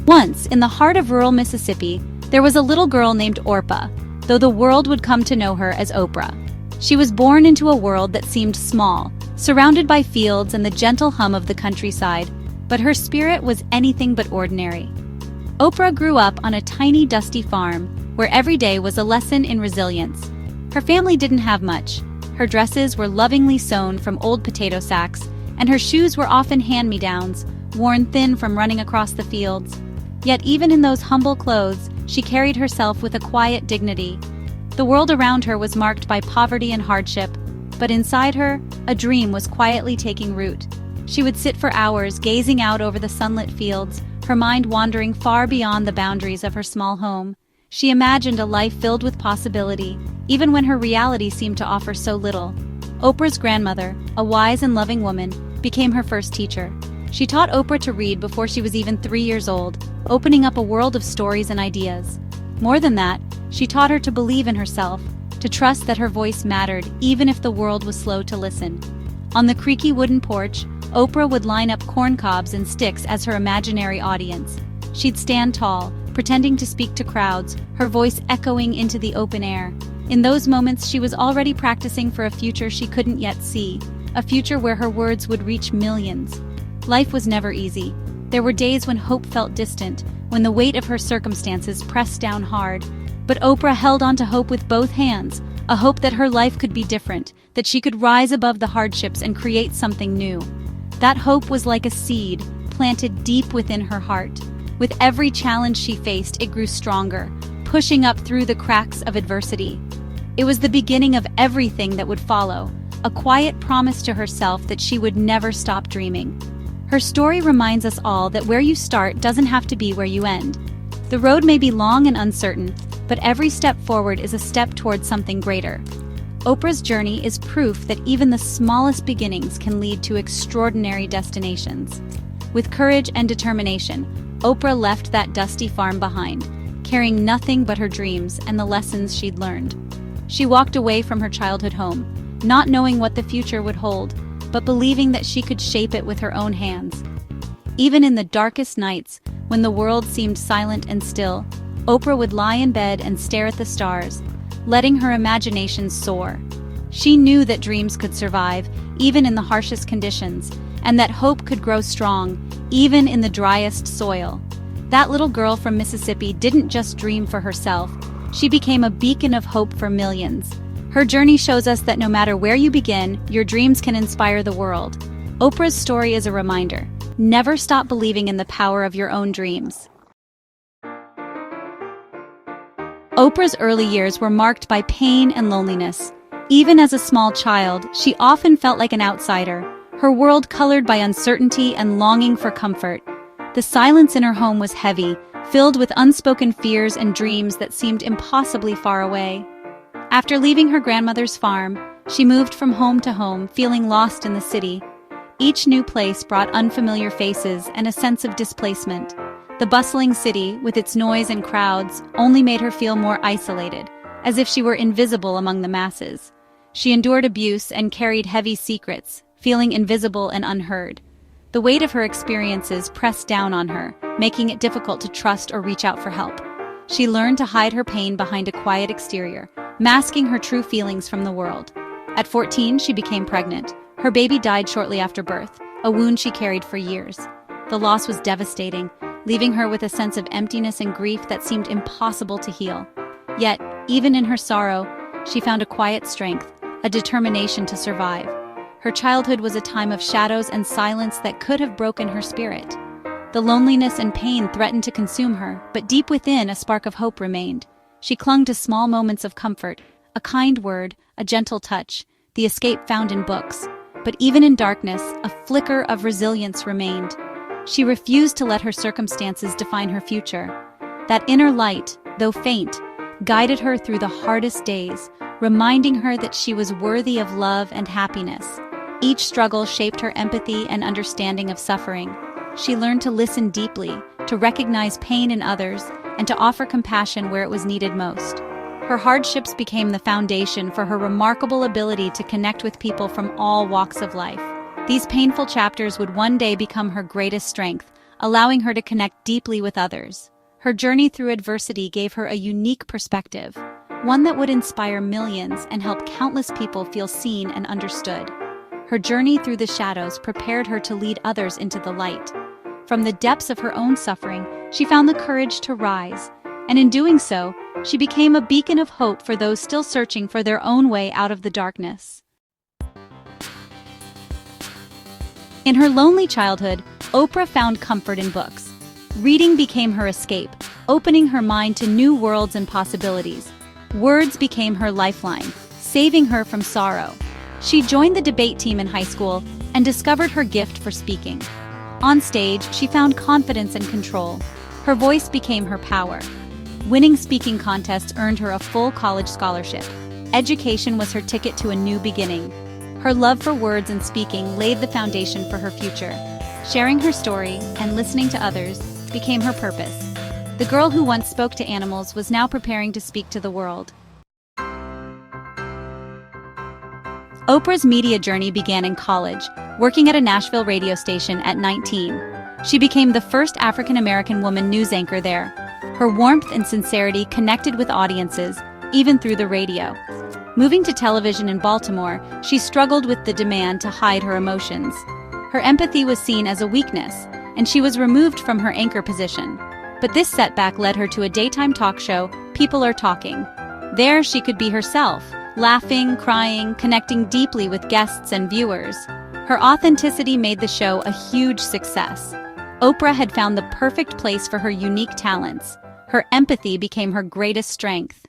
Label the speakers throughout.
Speaker 1: Once, in the heart of rural Mississippi, there was a little girl named Orpah, though the world would come to know her as Oprah. She was born into a world that seemed small, surrounded by fields and the gentle hum of the countryside, but her spirit was anything but ordinary. Oprah grew up on a tiny, dusty farm, where every day was a lesson in resilience. Her family didn't have much. Her dresses were lovingly sewn from old potato sacks, and her shoes were often hand-me-downs, worn thin from running across the fields. Yet even in those humble clothes, she carried herself with a quiet dignity. The world around her was marked by poverty and hardship, but inside her, a dream was quietly taking root. She would sit for hours gazing out over the sunlit fields, her mind wandering far beyond the boundaries of her small home. She imagined a life filled with possibility, even when her reality seemed to offer so little. Oprah's grandmother, a wise and loving woman, became her first teacher. She taught Oprah to read before she was even 3 years old, opening up a world of stories and ideas. More than that, she taught her to believe in herself, to trust that her voice mattered even if the world was slow to listen. On the creaky wooden porch, Oprah would line up corn cobs and sticks as her imaginary audience. She'd stand tall, pretending to speak to crowds, her voice echoing into the open air. In those moments, she was already practicing for a future she couldn't yet see, a future where her words would reach millions. Life was never easy. There were days when hope felt distant, when the weight of her circumstances pressed down hard. But Oprah held on to hope with both hands, a hope that her life could be different, that she could rise above the hardships and create something new. That hope was like a seed, planted deep within her heart. With every challenge she faced, it grew stronger, pushing up through the cracks of adversity. It was the beginning of everything that would follow, a quiet promise to herself that she would never stop dreaming. Her story reminds us all that where you start doesn't have to be where you end. The road may be long and uncertain, but every step forward is a step towards something greater. Oprah's journey is proof that even the smallest beginnings can lead to extraordinary destinations. With courage and determination, Oprah left that dusty farm behind, carrying nothing but her dreams and the lessons she'd learned. She walked away from her childhood home, not knowing what the future would hold, but believing that she could shape it with her own hands. Even in the darkest nights, when the world seemed silent and still, Oprah would lie in bed and stare at the stars, letting her imagination soar. She knew that dreams could survive, even in the harshest conditions, and that hope could grow strong, even in the driest soil. That little girl from Mississippi didn't just dream for herself, she became a beacon of hope for millions. Her journey shows us that no matter where you begin, your dreams can inspire the world. Oprah's story is a reminder. Never stop believing in the power of your own dreams. Oprah's early years were marked by pain and loneliness. Even as a small child, she often felt like an outsider, her world colored by uncertainty and longing for comfort. The silence in her home was heavy, filled with unspoken fears and dreams that seemed impossibly far away. After leaving her grandmother's farm, she moved from home to home, feeling lost in the city. Each new place brought unfamiliar faces and a sense of displacement. The bustling city, with its noise and crowds, only made her feel more isolated, as if she were invisible among the masses. She endured abuse and carried heavy secrets, feeling invisible and unheard. The weight of her experiences pressed down on her, making it difficult to trust or reach out for help. She learned to hide her pain behind a quiet exterior, masking her true feelings from the world. At 14, she became pregnant. Her baby died shortly after birth, a wound she carried for years. The loss was devastating, leaving her with a sense of emptiness and grief that seemed impossible to heal. Yet, even in her sorrow, she found a quiet strength, a determination to survive. Her childhood was a time of shadows and silence that could have broken her spirit. The loneliness and pain threatened to consume her, but deep within, a spark of hope remained. She clung to small moments of comfort, a kind word, a gentle touch, the escape found in books. But even in darkness, a flicker of resilience remained. She refused to let her circumstances define her future. That inner light, though faint, guided her through the hardest days, reminding her that she was worthy of love and happiness. Each struggle shaped her empathy and understanding of suffering. She learned to listen deeply, to recognize pain in others, and to offer compassion where it was needed most. Her hardships became the foundation for her remarkable ability to connect with people from all walks of life. These painful chapters would one day become her greatest strength, allowing her to connect deeply with others. Her journey through adversity gave her a unique perspective, one that would inspire millions and help countless people feel seen and understood. Her journey through the shadows prepared her to lead others into the light. From the depths of her own suffering, she found the courage to rise, and in doing so, she became a beacon of hope for those still searching for their own way out of the darkness. In her lonely childhood, Oprah found comfort in books. Reading became her escape, opening her mind to new worlds and possibilities. Words became her lifeline, saving her from sorrow. She joined the debate team in high school and discovered her gift for speaking. On stage, she found confidence and control. Her voice became her power. Winning speaking contests earned her a full college scholarship. Education was her ticket to a new beginning. Her love for words and speaking laid the foundation for her future. Sharing her story and listening to others became her purpose. The girl who once spoke to animals was now preparing to speak to the world. Oprah's media journey began in college, working at a Nashville radio station at 19. She became the first African-American woman news anchor there. Her warmth and sincerity connected with audiences, even through the radio. Moving to television in Baltimore, she struggled with the demand to hide her emotions. Her empathy was seen as a weakness, and she was removed from her anchor position. But this setback led her to a daytime talk show, People Are Talking. There she could be herself, laughing, crying, connecting deeply with guests and viewers. Her authenticity made the show a huge success. Oprah had found the perfect place for her unique talents. Her empathy became her greatest strength.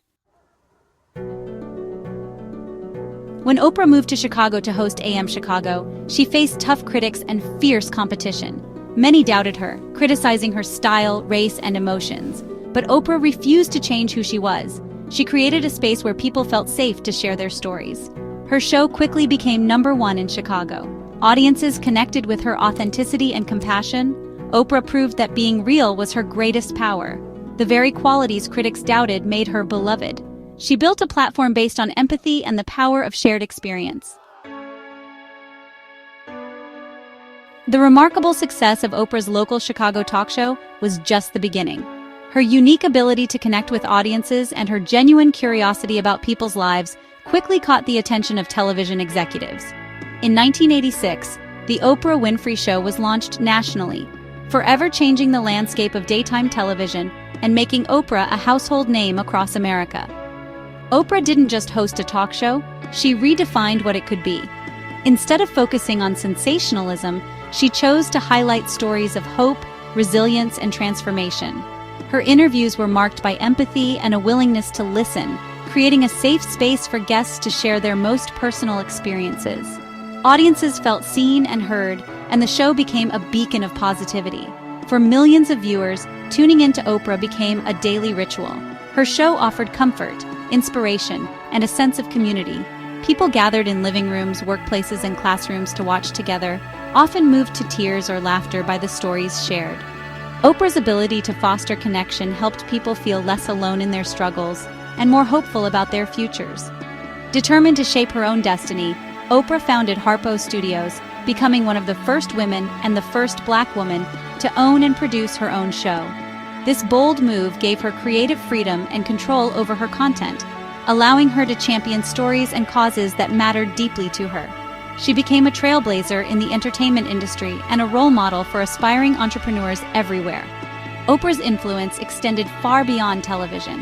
Speaker 1: When Oprah moved to Chicago to host AM Chicago, she faced tough critics and fierce competition. Many doubted her, criticizing her style, race, and emotions. But Oprah refused to change who she was. She created a space where people felt safe to share their stories. Her show quickly became #1 in Chicago. Audiences connected with her authenticity and compassion. Oprah proved that being real was her greatest power. The very qualities critics doubted made her beloved. She built a platform based on empathy and the power of shared experience. The remarkable success of Oprah's local Chicago talk show was just the beginning. Her unique ability to connect with audiences and her genuine curiosity about people's lives quickly caught the attention of television executives. In 1986, The Oprah Winfrey Show was launched nationally, forever changing the landscape of daytime television and making Oprah a household name across America. Oprah didn't just host a talk show, she redefined what it could be. Instead of focusing on sensationalism, she chose to highlight stories of hope, resilience, and transformation. Her interviews were marked by empathy and a willingness to listen, creating a safe space for guests to share their most personal experiences. Audiences felt seen and heard, and the show became a beacon of positivity. For millions of viewers, tuning into Oprah became a daily ritual. Her show offered comfort, inspiration, and a sense of community. People gathered in living rooms, workplaces, and classrooms to watch together, often moved to tears or laughter by the stories shared. Oprah's ability to foster connection helped people feel less alone in their struggles and more hopeful about their futures. Determined to shape her own destiny, Oprah founded Harpo Studios, becoming one of the first women and the first Black woman to own and produce her own show. This bold move gave her creative freedom and control over her content, allowing her to champion stories and causes that mattered deeply to her. She became a trailblazer in the entertainment industry and a role model for aspiring entrepreneurs everywhere. Oprah's influence extended far beyond television.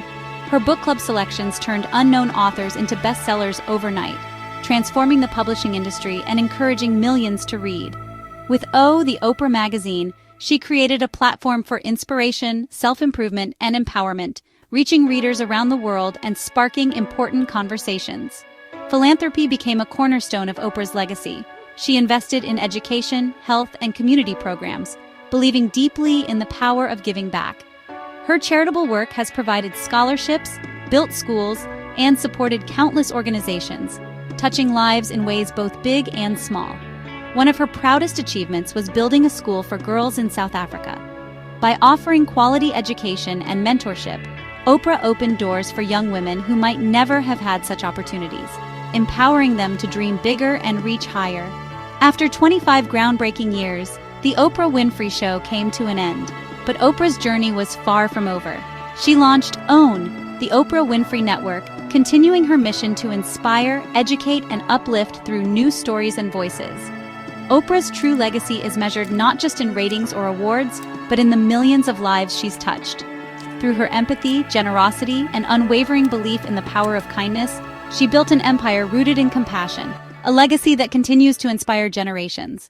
Speaker 1: Her book club selections turned unknown authors into bestsellers overnight, transforming the publishing industry and encouraging millions to read. With the Oprah magazine, she created a platform for inspiration, self-improvement, and empowerment, reaching readers around the world and sparking important conversations. Philanthropy became a cornerstone of Oprah's legacy. She invested in education, health, and community programs, believing deeply in the power of giving back. Her charitable work has provided scholarships, built schools, and supported countless organizations, touching lives in ways both big and small. One of her proudest achievements was building a school for girls in South Africa. By offering quality education and mentorship, Oprah opened doors for young women who might never have had such opportunities, empowering them to dream bigger and reach higher. After 25 groundbreaking years, The Oprah Winfrey Show came to an end, but Oprah's journey was far from over. She launched OWN, the Oprah Winfrey Network, continuing her mission to inspire, educate, and uplift through new stories and voices. Oprah's true legacy is measured not just in ratings or awards, but in the millions of lives she's touched. Through her empathy, generosity, and unwavering belief in the power of kindness, she built an empire rooted in compassion, a legacy that continues to inspire generations.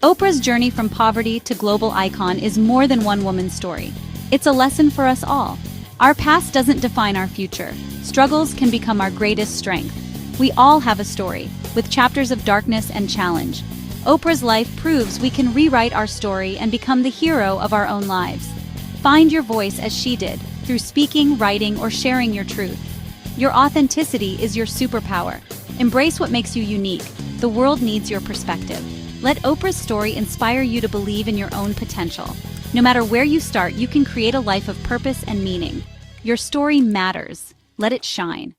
Speaker 1: Oprah's journey from poverty to global icon is more than one woman's story. It's a lesson for us all. Our past doesn't define our future. Struggles can become our greatest strength. We all have a story, with chapters of darkness and challenge. Oprah's life proves we can rewrite our story and become the hero of our own lives. Find your voice as she did, through speaking, writing, or sharing your truth. Your authenticity is your superpower. Embrace what makes you unique. The world needs your perspective. Let Oprah's story inspire you to believe in your own potential. No matter where you start, you can create a life of purpose and meaning. Your story matters. Let it shine.